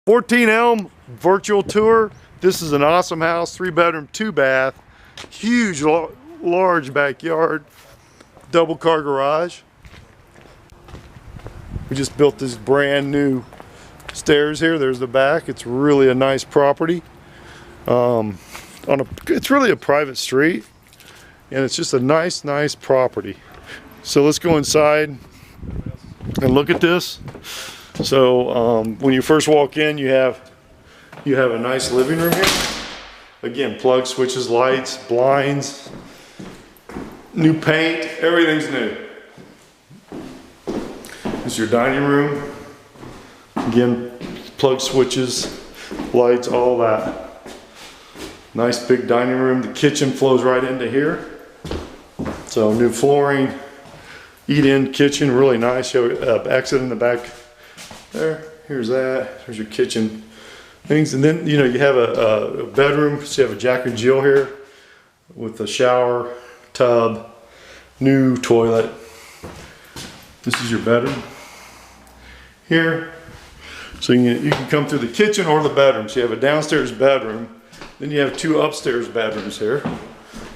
14 Elm virtual tour. This is an awesome house, 3-bedroom, 2-bath, huge, large backyard, double car garage. We just built this brand new stairs here. There's the back. It's really a nice property. It's really a private street, and it's just a nice property. So let's go inside and look at this. So when you first walk in, you have a nice living room here. Again, plug, switches, lights, blinds, new paint, everything's new. This is your dining room. Again, plug, switches, lights, all that. Nice big dining room. The kitchen flows right into here. So new flooring, eat-in kitchen, really nice. You have an exit in the back there. Here's that. There's your kitchen things. And then, you know, you have a bedroom. So you have a Jack and Jill here with a shower, tub, new toilet. This is your bedroom here. So you can come through the kitchen or the bedroom. So you have a downstairs bedroom. Then you have 2 upstairs bedrooms here.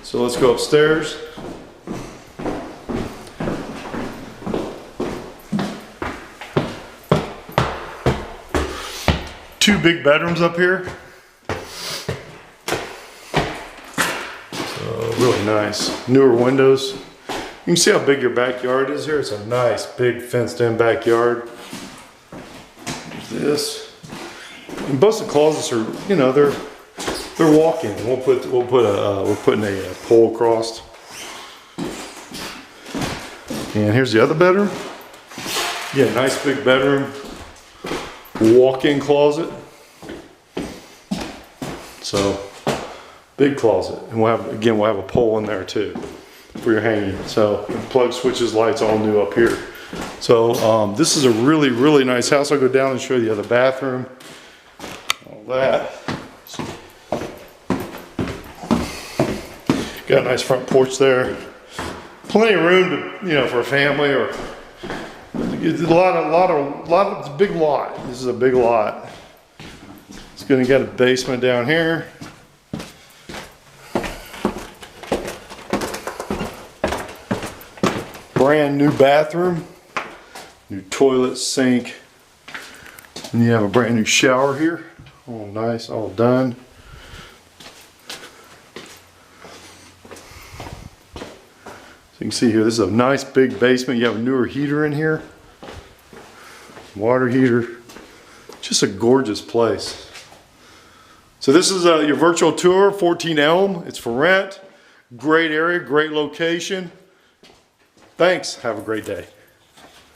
So let's go upstairs. Two big bedrooms up here. So really nice. Newer windows. You can see how big your backyard is here. It's a nice big fenced in backyard. There's this. And most of the closets are, you know, they're walk-in. We're putting a pole across. And here's the other bedroom. Yeah, nice big bedroom. Walk-in closet. So big closet, and we'll have a pole in there too for your hanging. So plug, switches, lights, all new up here. So this is a really nice house. I'll go down and show you the other bathroom. All that. Got a nice front porch there. Plenty of room to, you know, for a family, or it's it's a big lot. This is a big lot. It's gonna get a basement down here. Brand new bathroom, new toilet, sink, and you have a brand new shower here. All nice, all done. So you can see here, this is a nice big basement. You have a newer heater in here. Water heater. Just a gorgeous place. So this is your virtual tour, 14 Elm. It's for rent. Great area, great location. Thanks. Have a great day.